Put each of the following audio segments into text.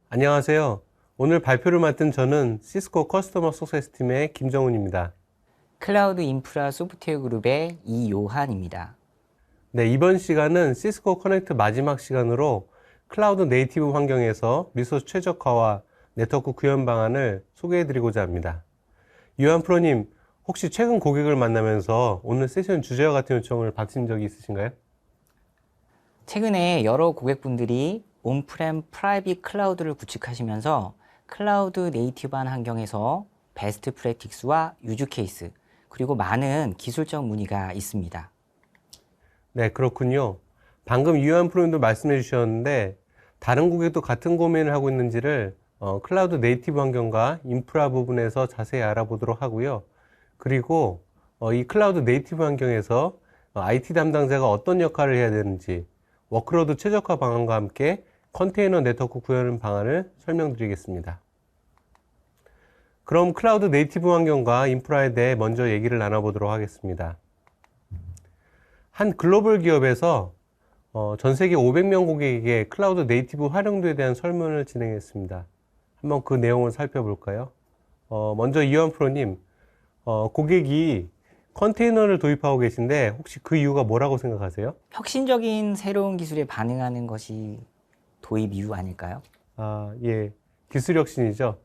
안녕하세요. 오늘 발표를 맡은 저는 시스코 커스터머 석세스 팀의 김정훈입니다. 클라우드 인프라 소프트웨어 그룹의 이요한입니다. 네, 이번 시간은 시스코 커넥트 마지막 시간으로 클라우드 네이티브 환경에서 리소스 최적화와 네트워크 구현 방안을 소개해드리고자 합니다. 요한 프로님, 혹시 최근 고객을 만나면서 오늘 세션 주제와 같은 요청을 받으신 적이 있으신가요? 최근에 여러 고객분들이 온프렘 프라이빗 클라우드를 구축하시면서 클라우드 네이티브한 환경에서 베스트 프랙티스와 유즈 케이스, 그리고 많은 기술적 문의가 있습니다. 네, 그렇군요. 방금 요한 프로님도 말씀해 주셨는데 다른 고객도 같은 고민을 하고 있는지를 클라우드 네이티브 환경과 인프라 부분에서 자세히 알아보도록 하고요. 그리고 이 클라우드 네이티브 환경에서 IT 담당자가 어떤 역할을 해야 되는지 워크로드 최적화 방안과 함께 컨테이너 네트워크 구현 방안을 설명드리겠습니다. 그럼 클라우드 네이티브 환경과 인프라에 대해 먼저 얘기를 나눠보도록 하겠습니다. 한 글로벌 기업에서 전 세계 500명 고객에게 클라우드 네이티브 활용도에 대한 설문을 진행했습니다. 한번 그 내용을 살펴볼까요? 먼저 이완 프로님, 고객이 컨테이너를 도입하고 계신데 혹시 그 이유가 뭐라고 생각하세요? 혁신적인 새로운 기술에 반응하는 것이 도입 이유 아닐까요? 예, 기술 혁신이죠.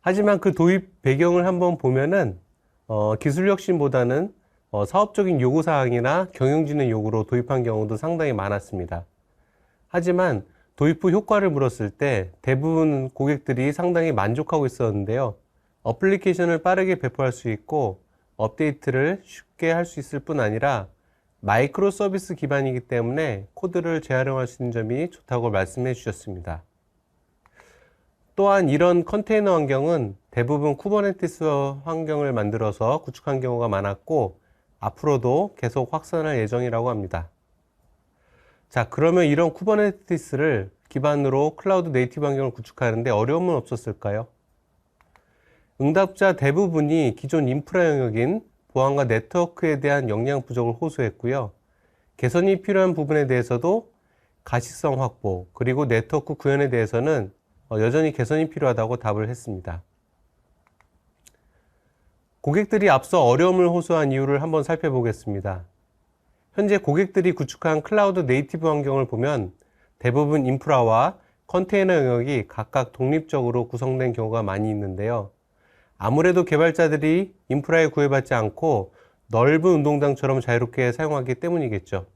하지만 그 도입 배경을 한번 보면은 기술 혁신보다는 사업적인 요구사항이나 경영진의 요구로 도입한 경우도 상당히 많았습니다. 하지만 도입 후 효과를 물었을 때 대부분 고객들이 상당히 만족하고 있었는데요. 어플리케이션을 빠르게 배포할 수 있고 업데이트를 쉽게 할 수 있을 뿐 아니라 마이크로 서비스 기반이기 때문에 코드를 재활용할 수 있는 점이 좋다고 말씀해 주셨습니다. 또한 이런 컨테이너 환경은 대부분 쿠버네티스 환경을 만들어서 구축한 경우가 많았고 앞으로도 계속 확산할 예정이라고 합니다. 자, 그러면 이런 쿠버네티스를 기반으로 클라우드 네이티브 환경을 구축하는데 어려움은 없었을까요? 응답자 대부분이 기존 인프라 영역인 보안과 네트워크에 대한 역량 부족을 호소했고요. 개선이 필요한 부분에 대해서도 가시성 확보, 그리고 네트워크 구현에 대해서는 여전히 개선이 필요하다고 답을 했습니다. 고객들이 앞서 어려움을 호소한 이유를 한번 살펴보겠습니다. 현재 고객들이 구축한 클라우드 네이티브 환경을 보면 대부분 인프라와 컨테이너 영역이 각각 독립적으로 구성된 경우가 많이 있는데요. 아무래도 개발자들이 인프라에 구애받지 않고 넓은 운동장처럼 자유롭게 사용하기 때문이겠죠.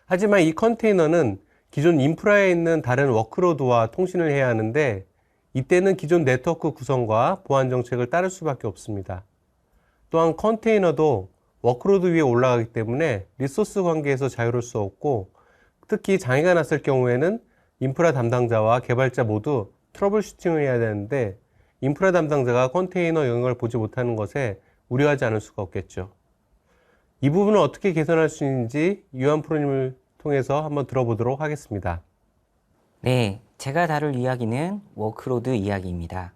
하지만 이 컨테이너는 기존 인프라에 있는 다른 워크로드와 통신을 해야 하는데 이때는 기존 네트워크 구성과 보안 정책을 따를 수밖에 없습니다. 또한 컨테이너도 워크로드 위에 올라가기 때문에 리소스 관계에서 자유로울 수 없고 특히 장애가 났을 경우에는 인프라 담당자와 개발자 모두 트러블 슈팅을 해야 되는데 인프라 담당자가 컨테이너 영역을 보지 못하는 것에 우려하지 않을 수가 없겠죠. 이 부분을 어떻게 개선할 수 있는지 유한 프로님을 통해서 한번 들어보도록 하겠습니다. 네, 제가 다룰 이야기는 워크로드 이야기입니다.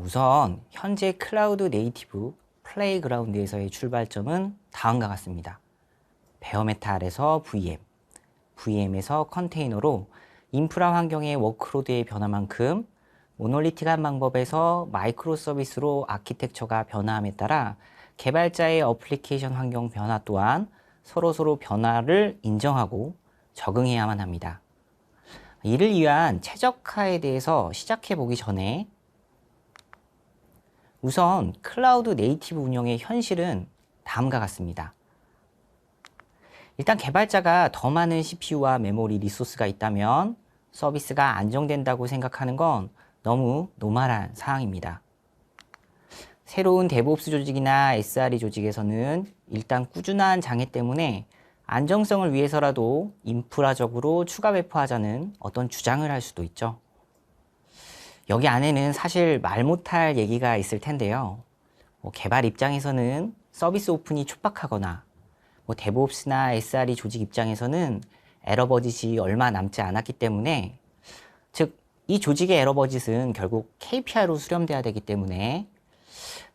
우선 현재 클라우드 네이티브 플레이그라운드에서의 출발점은 다음과 같습니다. 베어메탈에서 VM, VM에서 컨테이너로 인프라 환경의 워크로드의 변화만큼 모놀리틱한 방법에서 마이크로 서비스로 아키텍처가 변화함에 따라 개발자의 어플리케이션 환경 변화 또한 서로 변화를 인정하고 적응해야만 합니다. 이를 위한 최적화에 대해서 시작해 보기 전에 우선 클라우드 네이티브 운영의 현실은 다음과 같습니다. 일단 개발자가 더 많은 CPU와 메모리 리소스가 있다면 서비스가 안정된다고 생각하는 건 너무 노멀한 사항입니다. 새로운 데브옵스 조직이나 SRE 조직에서는 일단 꾸준한 장애 때문에 안정성을 위해서라도 인프라적으로 추가 배포하자는 어떤 주장을 할 수도 있죠. 여기 안에는 사실 말 못할 얘기가 있을 텐데요. 개발 입장에서는 서비스 오픈이 촉박하거나 데브옵스나 SRE 조직 입장에서는 에러 버짓이 얼마 남지 않았기 때문에 즉 이 조직의 에러 버짓은 결국 KPI로 수렴돼야 되기 때문에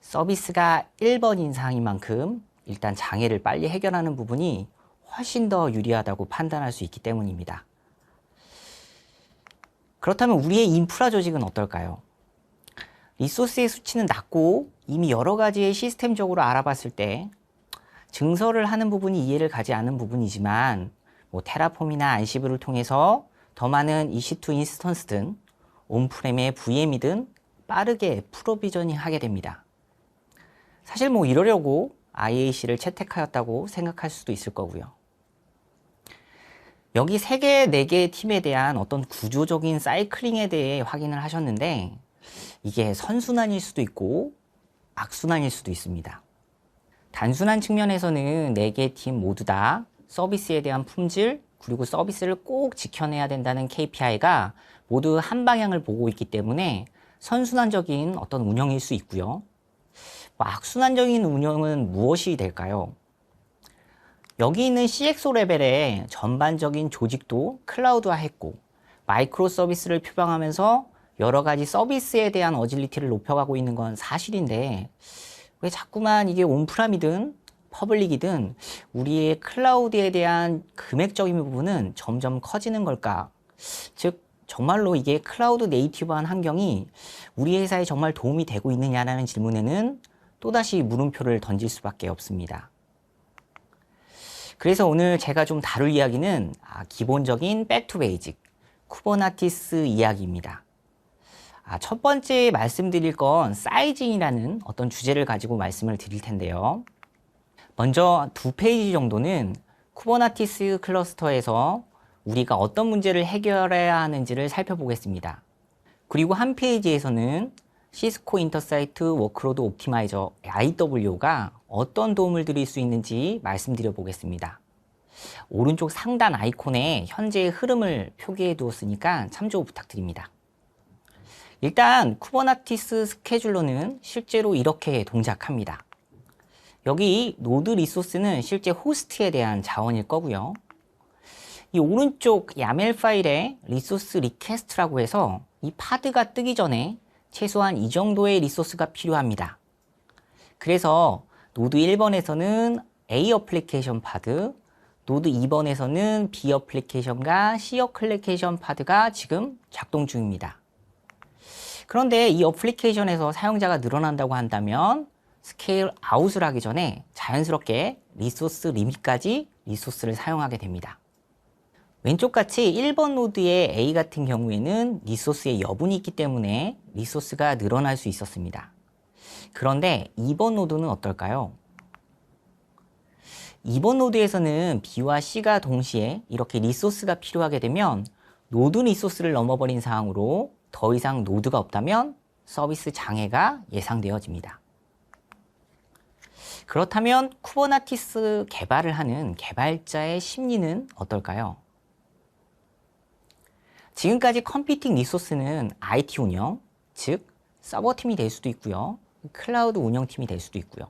서비스가 1번인 사항인 만큼 일단 장애를 빨리 해결하는 부분이 훨씬 더 유리하다고 판단할 수 있기 때문입니다. 그렇다면 우리의 인프라 조직은 어떨까요? 리소스의 수치는 낮고 이미 여러 가지의 시스템적으로 알아봤을 때 증설을 하는 부분이 이해를 가지 않는 부분이지만 테라폼이나 안시브를 통해서 더 많은 EC2 인스턴스 등 온프렘의 VM이든 빠르게 프로비저닝 하게 됩니다. 사실 이러려고 IAC를 채택하였다고 생각할 수도 있을 거고요. 여기 3개, 4개의 팀에 대한 어떤 구조적인 사이클링에 대해 확인을 하셨는데 이게 선순환일 수도 있고 악순환일 수도 있습니다. 단순한 측면에서는 4개의 팀 모두 다 서비스에 대한 품질 그리고 서비스를 꼭 지켜내야 된다는 KPI가 모두 한 방향을 보고 있기 때문에 선순환적인 어떤 운영일 수 있고요. 악순환적인 운영은 무엇이 될까요? 여기 있는 CXO 레벨의 전반적인 조직도 클라우드화했고 마이크로 서비스를 표방하면서 여러 가지 서비스에 대한 어질리티를 높여가고 있는 건 사실인데 왜 자꾸만 이게 온프람이든 퍼블릭이든 우리의 클라우드에 대한 금액적인 부분은 점점 커지는 걸까? 즉 정말로 이게 클라우드 네이티브한 환경이 우리 회사에 정말 도움이 되고 있느냐라는 질문에는 또다시 물음표를 던질 수밖에 없습니다. 그래서 오늘 제가 좀 다룰 이야기는 기본적인 백투 베이직, 쿠버네티스 이야기입니다. 첫 번째 말씀드릴 건 사이징이라는 어떤 주제를 가지고 말씀을 드릴 텐데요. 먼저 2페이지 정도는 쿠버네티스 클러스터에서 우리가 어떤 문제를 해결해야 하는지를 살펴보겠습니다. 그리고 한 페이지에서는 시스코 인터사이트 워크로드 옵티마이저 IW가 어떤 도움을 드릴 수 있는지 말씀드려 보겠습니다. 오른쪽 상단 아이콘에 현재의 흐름을 표기해 두었으니까 참조 부탁드립니다. 일단 쿠버네티스 스케줄러는 실제로 이렇게 동작합니다. 여기 노드 리소스는 실제 호스트에 대한 자원일 거고요. 이 오른쪽 야멜 파일에 리소스 리퀘스트라고 해서 이 파드가 뜨기 전에 최소한 이 정도의 리소스가 필요합니다. 그래서 노드 1번에서는 A 어플리케이션 파드, 노드 2번에서는 B 어플리케이션과 C 어플리케이션 파드가 지금 작동 중입니다. 그런데 이 어플리케이션에서 사용자가 늘어난다고 한다면 스케일 아웃을 하기 전에 자연스럽게 리소스 리밋까지 리소스를 사용하게 됩니다. 왼쪽같이 1번 노드의 A 같은 경우에는 리소스의 여분이 있기 때문에 리소스가 늘어날 수 있었습니다. 그런데 2번 노드는 어떨까요? 2번 노드에서는 B와 C가 동시에 이렇게 리소스가 필요하게 되면 노드 리소스를 넘어버린 상황으로 더 이상 노드가 없다면 서비스 장애가 예상되어집니다. 그렇다면 쿠버네티스 개발을 하는 개발자의 심리는 어떨까요? 지금까지 컴퓨팅 리소스는 IT 운영, 즉 서버팀이 될 수도 있고요. 클라우드 운영팀이 될 수도 있고요.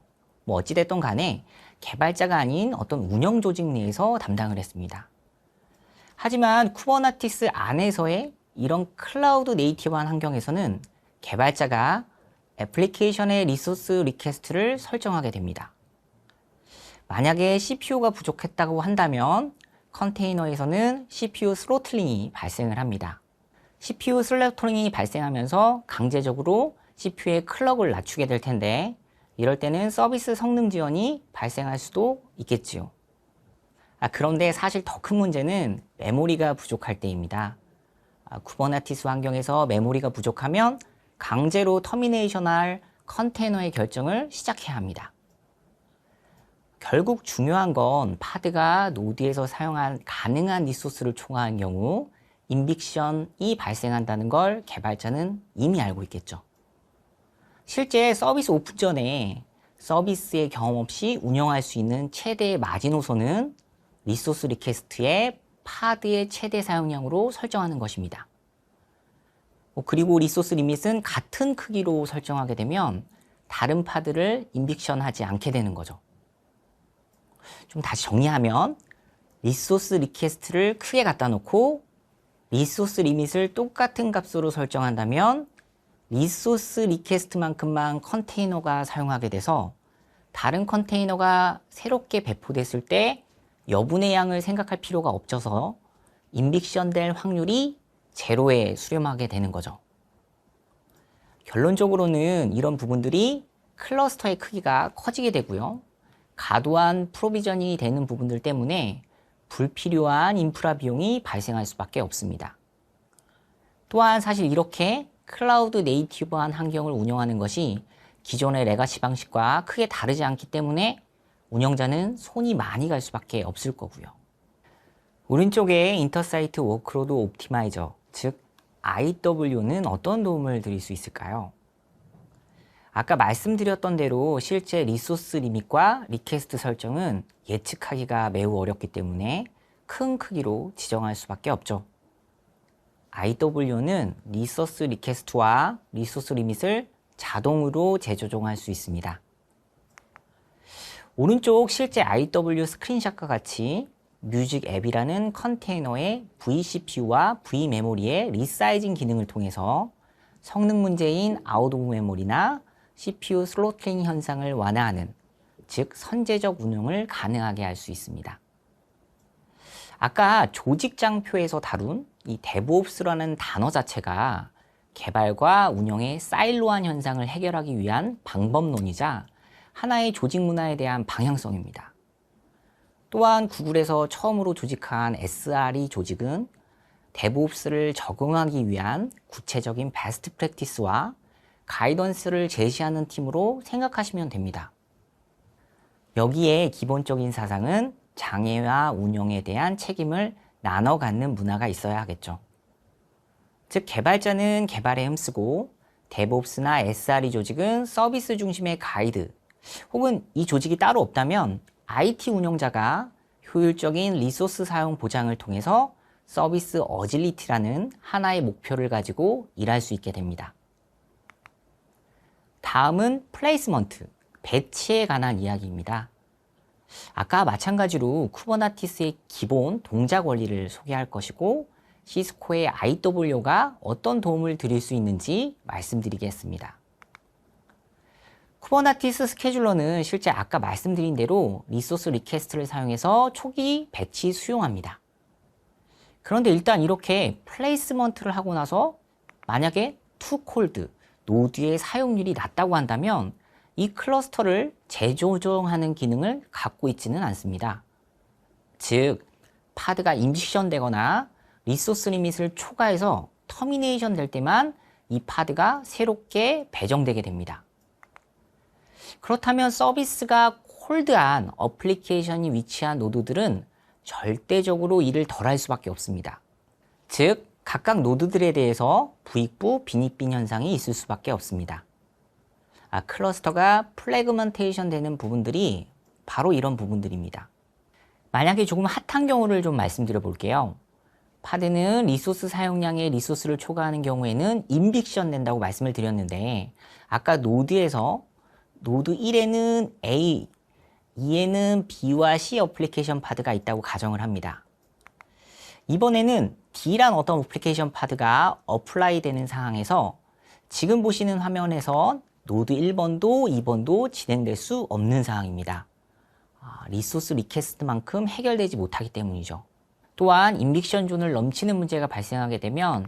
어찌됐든 간에 개발자가 아닌 어떤 운영 조직 내에서 담당을 했습니다. 하지만 쿠버네티스 안에서의 이런 클라우드 네이티브한 환경에서는 개발자가 애플리케이션의 리소스 리퀘스트를 설정하게 됩니다. 만약에 CPU가 부족했다고 한다면 컨테이너에서는 CPU 스로틀링이 발생을 합니다. CPU 스로틀링이 발생하면서 강제적으로 CPU의 클럭을 낮추게 될 텐데 이럴 때는 서비스 성능 지연이 발생할 수도 있겠지요. 그런데 사실 더 큰 문제는 메모리가 부족할 때입니다. 쿠버네티스 환경에서 메모리가 부족하면 강제로 터미네이션할 컨테이너의 결정을 시작해야 합니다. 결국 중요한 건 파드가 노드에서 사용한 가능한 리소스를 총화한 경우 인빅션이 발생한다는 걸 개발자는 이미 알고 있겠죠. 실제 서비스 오픈 전에 서비스의 경험 없이 운영할 수 있는 최대의 마지노선은 리소스 리퀘스트의 파드의 최대 사용량으로 설정하는 것입니다. 그리고 리소스 리밋은 같은 크기로 설정하게 되면 다른 파드를 인빅션하지 않게 되는 거죠. 좀 다시 정리하면 리소스 리퀘스트를 크게 갖다 놓고 리소스 리밋을 똑같은 값으로 설정한다면 리소스 리퀘스트만큼만 컨테이너가 사용하게 돼서 다른 컨테이너가 새롭게 배포됐을 때 여분의 양을 생각할 필요가 없어서 인빅션 될 확률이 제로에 수렴하게 되는 거죠. 결론적으로는 이런 부분들이 클러스터의 크기가 커지게 되고요. 과도한 프로비전이 되는 부분들 때문에 불필요한 인프라 비용이 발생할 수밖에 없습니다. 또한 사실 이렇게 클라우드 네이티브한 환경을 운영하는 것이 기존의 레가시 방식과 크게 다르지 않기 때문에 운영자는 손이 많이 갈 수밖에 없을 거고요. 오른쪽에 인터사이트 워크로드 옵티마이저, 즉 IW는 어떤 도움을 드릴 수 있을까요? 아까 말씀드렸던 대로 실제 리소스 리밋과 리퀘스트 설정은 예측하기가 매우 어렵기 때문에 큰 크기로 지정할 수밖에 없죠. IW는 리소스 리퀘스트와 리소스 리밋을 자동으로 재조정할 수 있습니다. 오른쪽 실제 IW 스크린샷과 같이 뮤직 앱이라는 컨테이너의 vCPU와 v메모리의 리사이징 기능을 통해서 성능 문제인 아웃 오브 메모리나 CPU 스로틀링 현상을 완화하는, 즉 선제적 운영을 가능하게 할 수 있습니다. 아까 조직장표에서 다룬 이 DevOps라는 단어 자체가 개발과 운영의 사일로한 현상을 해결하기 위한 방법론이자 하나의 조직 문화에 대한 방향성입니다. 또한 구글에서 처음으로 조직한 SRE 조직은 DevOps를 적응하기 위한 구체적인 베스트 프랙티스와 가이던스를 제시하는 팀으로 생각하시면 됩니다. 여기에 기본적인 사상은 장애와 운영에 대한 책임을 나눠 갖는 문화가 있어야 하겠죠. 즉 개발자는 개발에 힘쓰고 DevOps나 SRE 조직은 서비스 중심의 가이드, 혹은 이 조직이 따로 없다면 IT 운영자가 효율적인 리소스 사용 보장을 통해서 서비스 어질리티라는 하나의 목표를 가지고 일할 수 있게 됩니다. 다음은 플레이스먼트, 배치에 관한 이야기입니다. 아까 마찬가지로 쿠버네티스의 기본 동작 원리를 소개할 것이고 시스코의 IW가 어떤 도움을 드릴 수 있는지 말씀드리겠습니다. 쿠버네티스 스케줄러는 실제 아까 말씀드린 대로 리소스 리퀘스트를 사용해서 초기 배치 수용합니다. 그런데 일단 이렇게 플레이스먼트를 하고 나서 만약에 투콜드, 노드의 사용률이 낮다고 한다면 이 클러스터를 재조정하는 기능을 갖고 있지는 않습니다. 즉, 파드가 임시션 되거나 리소스 리밋을 초과해서 터미네이션 될 때만 이 파드가 새롭게 배정되게 됩니다. 그렇다면 서비스가 콜드한 어플리케이션이 위치한 노드들은 절대적으로 일을 덜 할 수밖에 없습니다. 즉, 각각 노드들에 대해서 부익부, 빈익빈 현상이 있을 수밖에 없습니다. 클러스터가 플래그먼테이션 되는 부분들이 바로 이런 부분들입니다. 만약에 조금 핫한 경우를 좀 말씀드려 볼게요. 파드는 리소스 사용량의 리소스를 초과하는 경우에는 인빅션 된다고 말씀을 드렸는데 아까 노드에서 노드 1에는 A, 2에는 B와 C 어플리케이션 파드가 있다고 가정을 합니다. 이번에는 D란 어떤 어플리케이션 파드가 어플라이 되는 상황에서 지금 보시는 화면에서 노드 1번도 2번도 진행될 수 없는 상황입니다. 리소스 리퀘스트만큼 해결되지 못하기 때문이죠. 또한 인빅션 존을 넘치는 문제가 발생하게 되면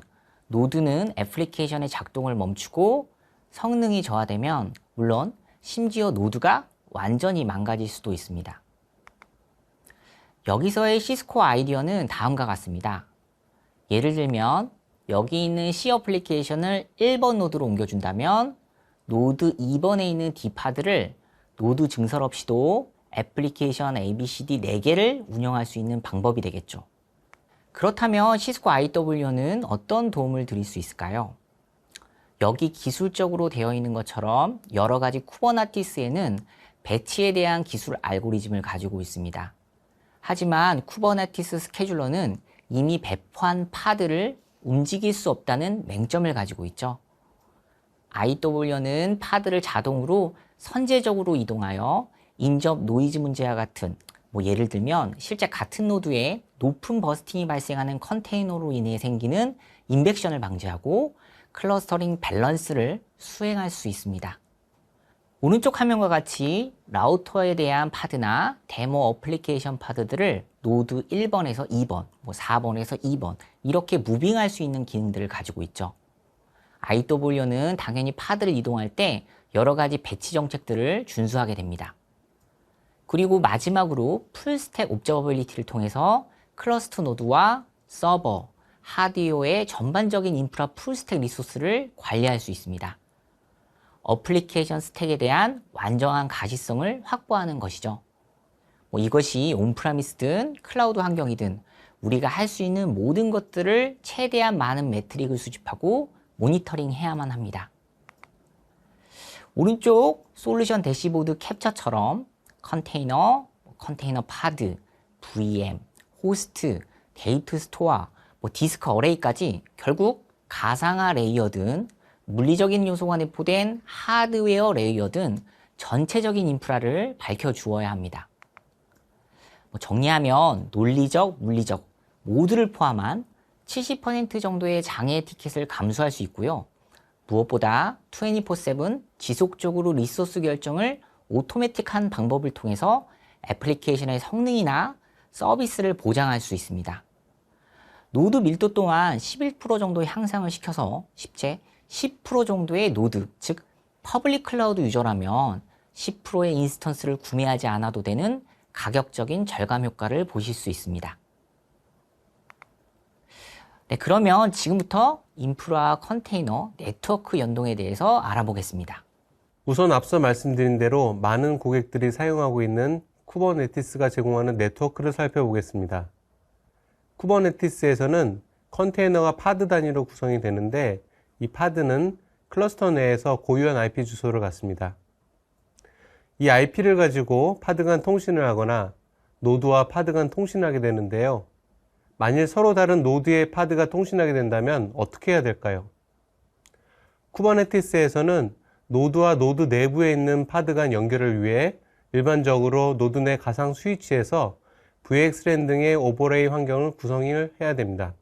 노드는 애플리케이션의 작동을 멈추고 성능이 저하되면 물론 심지어 노드가 완전히 망가질 수도 있습니다. 여기서의 시스코 아이디어는 다음과 같습니다. 예를 들면 여기 있는 C 어플리케이션을 1번 노드로 옮겨준다면 노드 2번에 있는 D파드를 노드 증설 없이도 애플리케이션 ABCD 4개를 운영할 수 있는 방법이 되겠죠. 그렇다면 시스코 IW는 어떤 도움을 드릴 수 있을까요? 여기 기술적으로 되어 있는 것처럼 여러 가지 쿠버네티스에는 배치에 대한 기술 알고리즘을 가지고 있습니다. 하지만 쿠버네티스 스케줄러는 이미 배포한 파드를 움직일 수 없다는 맹점을 가지고 있죠. IW는 파드를 자동으로 선제적으로 이동하여 인접 노이즈 문제와 같은 예를 들면 실제 같은 노드에 높은 버스팅이 발생하는 컨테이너로 인해 생기는 인벡션을 방지하고 클러스터링 밸런스를 수행할 수 있습니다. 오른쪽 화면과 같이 라우터에 대한 파드나 데모 어플리케이션 파드들을 노드 1번에서 2번, 4번에서 2번 이렇게 무빙할 수 있는 기능들을 가지고 있죠. IW는 당연히 파드를 이동할 때 여러 가지 배치 정책들을 준수하게 됩니다. 그리고 마지막으로 풀스택 옵저버빌리티를 통해서 클러스터 노드와 서버, 하드웨어의 전반적인 인프라 풀스택 리소스를 관리할 수 있습니다. 어플리케이션 스택에 대한 완전한 가시성을 확보하는 것이죠. 이것이 온프라미스든 클라우드 환경이든 우리가 할 수 있는 모든 것들을 최대한 많은 매트릭을 수집하고 모니터링 해야만 합니다. 오른쪽 솔루션 대시보드 캡처처럼 컨테이너, 컨테이너 파드, VM, 호스트, 데이터 스토어, 디스크 어레이까지 결국 가상화 레이어든 물리적인 요소가 내포된 하드웨어 레이어든 전체적인 인프라를 밝혀주어야 합니다. 정리하면 논리적, 물리적 모두를 포함한 70% 정도의 장애 티켓을 감수할 수 있고요. 무엇보다 24/7 지속적으로 리소스 결정을 오토매틱한 방법을 통해서 애플리케이션의 성능이나 서비스를 보장할 수 있습니다. 노드 밀도 또한 11% 정도 향상을 시켜서 실제 10% 정도의 노드, 즉 퍼블릭 클라우드 유저라면 10%의 인스턴스를 구매하지 않아도 되는 가격적인 절감 효과를 보실 수 있습니다. 네, 그러면 지금부터 인프라 컨테이너 네트워크 연동에 대해서 알아보겠습니다. 우선 앞서 말씀드린 대로 많은 고객들이 사용하고 있는 쿠버네티스가 제공하는 네트워크를 살펴보겠습니다. 쿠버네티스에서는 컨테이너가 파드 단위로 구성이 되는데 이 파드는 클러스터 내에서 고유한 IP 주소를 갖습니다. 이 IP를 가지고 파드 간 통신을 하거나 노드와 파드 간 통신하게 되는데요. 만일 서로 다른 노드의 파드가 통신하게 된다면 어떻게 해야 될까요? 쿠버네티스에서는 노드와 노드 내부에 있는 파드 간 연결을 위해 일반적으로 노드 내 가상 스위치에서 VXLAN 등의 오버레이 환경을 구성을 해야 됩니다.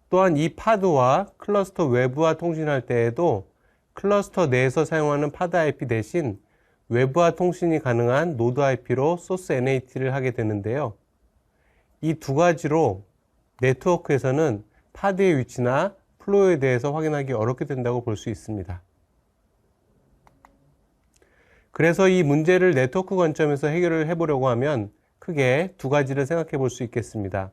또한 이 파드와 클러스터 외부와 통신할 때에도 클러스터 내에서 사용하는 파드 IP 대신 외부와 통신이 가능한 노드 IP로 소스 NAT를 하게 되는데요. 이 두 가지로 네트워크에서는 파드의 위치나 플로우에 대해서 확인하기 어렵게 된다고 볼 수 있습니다. 그래서 이 문제를 네트워크 관점에서 해결을 해보려고 하면 크게 두 가지를 생각해 볼 수 있겠습니다.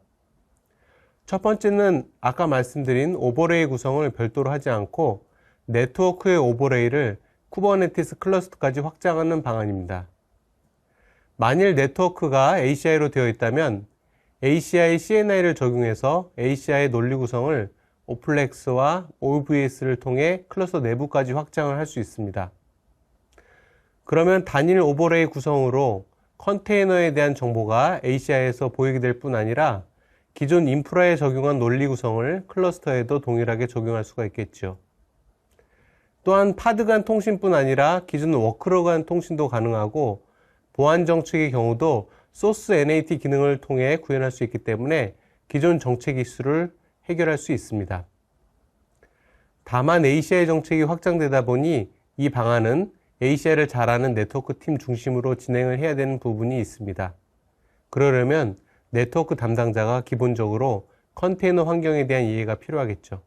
첫 번째는 아까 말씀드린 오버레이 구성을 별도로 하지 않고 네트워크의 오버레이를 쿠버네티스 클러스터까지 확장하는 방안입니다. 만일 네트워크가 ACI로 되어 있다면 ACI CNI를 적용해서 ACI의 논리 구성을 오플렉스와 OVS를 통해 클러스터 내부까지 확장을 할 수 있습니다. 그러면 단일 오버레이 구성으로 컨테이너에 대한 정보가 ACI에서 보이게 될 뿐 아니라 기존 인프라에 적용한 논리 구성을 클러스터에도 동일하게 적용할 수가 있겠죠. 또한 파드 간 통신뿐 아니라 기존 워크러 간 통신도 가능하고 보안 정책의 경우도 소스 NAT 기능을 통해 구현할 수 있기 때문에 기존 정책 이슈를 해결할 수 있습니다. 다만 ACI 정책이 확장되다 보니 이 방안은 ACI를 잘 아는 네트워크 팀 중심으로 진행을 해야 되는 부분이 있습니다. 그러려면 네트워크 담당자가 기본적으로 컨테이너 환경에 대한 이해가 필요하겠죠.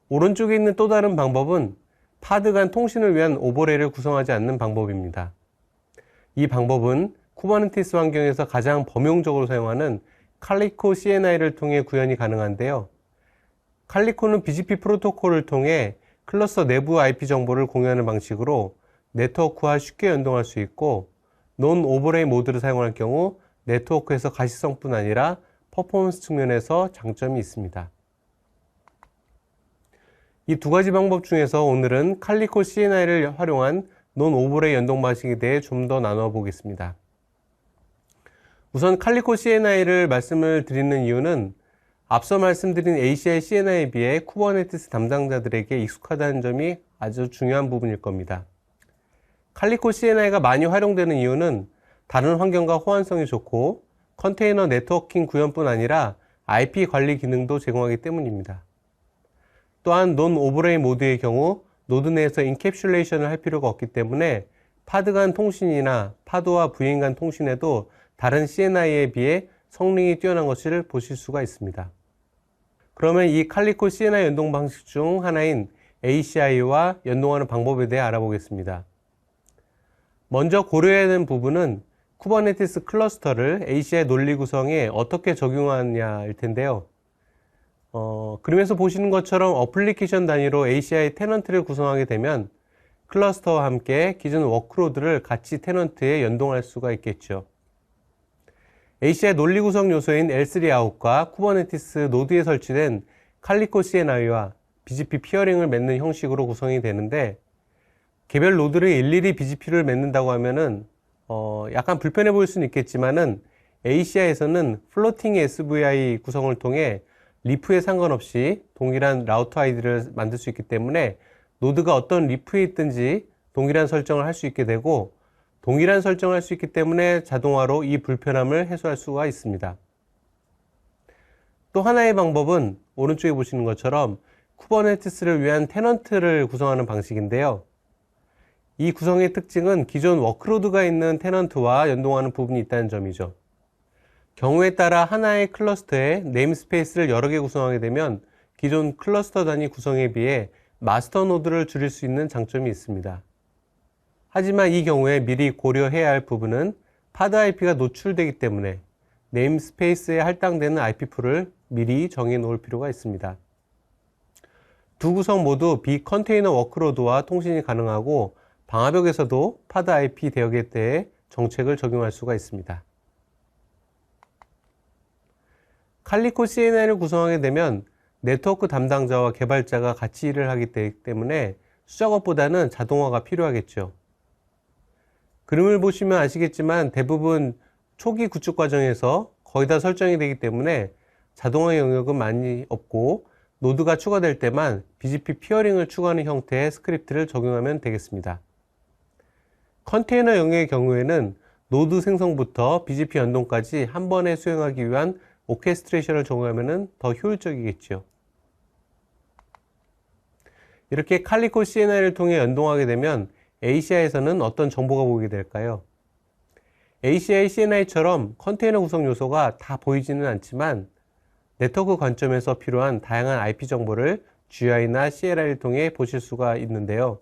오른쪽에 있는 또 다른 방법은 파드 간 통신을 위한 오버레이를 구성하지 않는 방법입니다. 이 방법은 쿠버네티스 환경에서 가장 범용적으로 사용하는 칼리코 CNI를 통해 구현이 가능한데요. 칼리코는 BGP 프로토콜을 통해 클러스터 내부 IP 정보를 공유하는 방식으로 네트워크와 쉽게 연동할 수 있고 논 오버레이 모드를 사용할 경우 네트워크에서 가시성뿐 아니라 퍼포먼스 측면에서 장점이 있습니다. 이 두 가지 방법 중에서 오늘은 칼리코 CNI를 활용한 논 오버레이 연동 방식에 대해 좀 더 나눠 보겠습니다. 우선 칼리코 CNI를 말씀을 드리는 이유는 앞서 말씀드린 ACI CNI에 비해 쿠버네티스 담당자들에게 익숙하다는 점이 아주 중요한 부분일 겁니다. 칼리코 CNI가 많이 활용되는 이유는 다른 환경과 호환성이 좋고 컨테이너 네트워킹 구현뿐 아니라 IP 관리 기능도 제공하기 때문입니다. 또한 논 오버레이 모드의 경우 노드 내에서 인캡슐레이션을 할 필요가 없기 때문에 파드 간 통신이나 파드와 부인 간 통신에도 다른 CNI에 비해 성능이 뛰어난 것을 보실 수가 있습니다. 그러면 이 칼리코 CNI 연동 방식 중 하나인 ACI와 연동하는 방법에 대해 알아보겠습니다. 먼저 고려해야 하는 부분은 쿠버네티스 클러스터를 ACI 논리 구성에 어떻게 적용하냐일 텐데요. 그림에서 보시는 것처럼 어플리케이션 단위로 ACI 테넌트를 구성하게 되면 클러스터와 함께 기존 워크로드를 같이 테넌트에 연동할 수가 있겠죠. ACI 논리 구성 요소인 L3 아웃과 쿠버네티스 노드에 설치된 칼리코 CNI와 BGP 피어링을 맺는 형식으로 구성이 되는데, 개별 노드를 일일이 BGP를 맺는다고 하면은 약간 불편해 보일 수는 있겠지만은 ACI에서는 플로팅 SVI 구성을 통해 리프에 상관없이 동일한 라우터 아이디를 만들 수 있기 때문에 노드가 어떤 리프에 있든지 동일한 설정을 할 수 있게 되고, 동일한 설정을 할 수 있기 때문에 자동화로 이 불편함을 해소할 수가 있습니다. 또 하나의 방법은 오른쪽에 보시는 것처럼 쿠버네티스를 위한 테넌트를 구성하는 방식인데요. 이 구성의 특징은 기존 워크로드가 있는 테넌트와 연동하는 부분이 있다는 점이죠. 경우에 따라 하나의 클러스터에 네임스페이스를 여러 개 구성하게 되면 기존 클러스터 단위 구성에 비해 마스터 노드를 줄일 수 있는 장점이 있습니다. 하지만 이 경우에 미리 고려해야 할 부분은 파드 IP가 노출되기 때문에 네임스페이스에 할당되는 IP풀을 미리 정해 놓을 필요가 있습니다. 두 구성 모두 비컨테이너 워크로드와 통신이 가능하고 방화벽에서도 파드 IP 대역에 대해 정책을 적용할 수가 있습니다. 칼리코 CNI를 구성하게 되면 네트워크 담당자와 개발자가 같이 일을 하기 때문에 수작업보다는 자동화가 필요하겠죠. 그림을 보시면 아시겠지만 대부분 초기 구축 과정에서 거의 다 설정이 되기 때문에 자동화 영역은 많이 없고, 노드가 추가될 때만 BGP 피어링을 추가하는 형태의 스크립트를 적용하면 되겠습니다. 컨테이너 영역의 경우에는 노드 생성부터 BGP 연동까지 한 번에 수행하기 위한 오케스트레이션을 적용하면 더 효율적이겠죠. 이렇게 칼리코 CNI를 통해 연동하게 되면 ACI에서는 어떤 정보가 보이게 될까요? ACI CNI처럼 컨테이너 구성 요소가 다 보이지는 않지만 네트워크 관점에서 필요한 다양한 IP 정보를 GUI나 CLI를 통해 보실 수가 있는데요.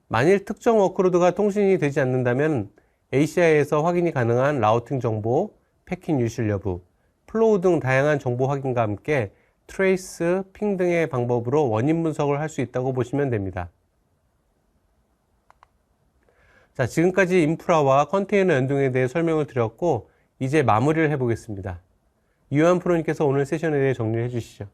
만일 특정 워크로드가 통신이 되지 않는다면 ACI에서 확인이 가능한 라우팅 정보, 패킷 유실 여부, 플로우 등 다양한 정보 확인과 함께 트레이스, 핑 등의 방법으로 원인 분석을 할 수 있다고 보시면 됩니다. 자, 지금까지 인프라와 컨테이너 연동에 대해 설명을 드렸고, 이제 마무리를 해보겠습니다. 이요한 프로님께서 오늘 세션에 대해 정리해 주시죠.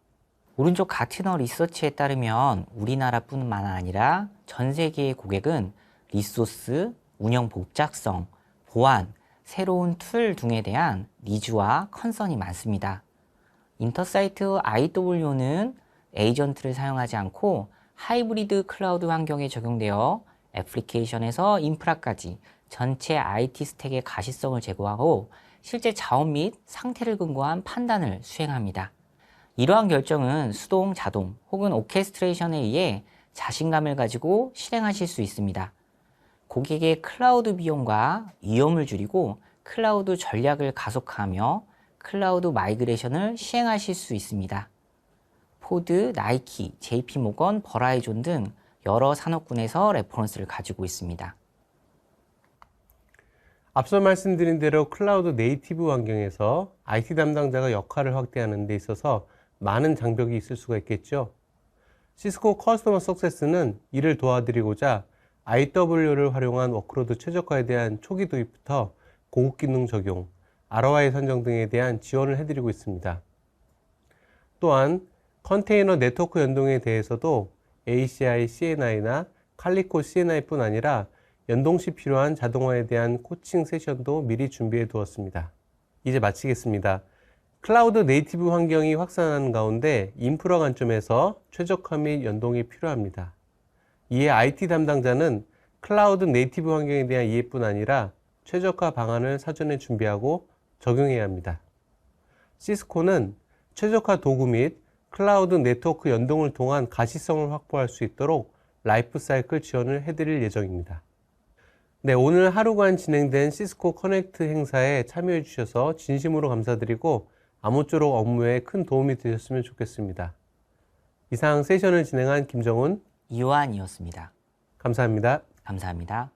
오른쪽 가트너 리서치에 따르면 우리나라뿐만 아니라 전 세계의 고객은 리소스, 운영 복잡성, 보안, 새로운 툴 등에 대한 니즈와 컨선이 많습니다. 인터사이트 IW는 에이전트를 사용하지 않고 하이브리드 클라우드 환경에 적용되어 애플리케이션에서 인프라까지 전체 IT 스택의 가시성을 제고하고 실제 자원 및 상태를 근거한 판단을 수행합니다. 이러한 결정은 수동, 자동 혹은 오케스트레이션에 의해 자신감을 가지고 실행하실 수 있습니다. 고객의 클라우드 비용과 위험을 줄이고 클라우드 전략을 가속화하며 클라우드 마이그레이션을 시행하실 수 있습니다. 포드, 나이키, JP모건, 버라이존 등 여러 산업군에서 레퍼런스를 가지고 있습니다. 앞서 말씀드린 대로 클라우드 네이티브 환경에서 IT 담당자가 역할을 확대하는 데 있어서 많은 장벽이 있을 수가 있겠죠. 시스코 커스터머 석세스는 이를 도와드리고자 IW를 활용한 워크로드 최적화에 대한 초기 도입부터 고급 기능 적용, ROI 선정 등에 대한 지원을 해드리고 있습니다. 또한 컨테이너 네트워크 연동에 대해서도 ACI CNI나 칼리코 CNI뿐 아니라 연동 시 필요한 자동화에 대한 코칭 세션도 미리 준비해 두었습니다. 이제 마치겠습니다. 클라우드 네이티브 환경이 확산하는 가운데 인프라 관점에서 최적화 및 연동이 필요합니다. 이에 IT 담당자는 클라우드 네이티브 환경에 대한 이해뿐 아니라 최적화 방안을 사전에 준비하고 적용해야 합니다. 시스코는 최적화 도구 및 클라우드 네트워크 연동을 통한 가시성을 확보할 수 있도록 라이프 사이클 지원을 해드릴 예정입니다. 네, 오늘 하루간 진행된 시스코 커넥트 행사에 참여해 주셔서 진심으로 감사드리고 아무쪼록 업무에 큰 도움이 되셨으면 좋겠습니다. 이상 세션을 진행한 김정훈, 이완이었습니다. 감사합니다. 감사합니다.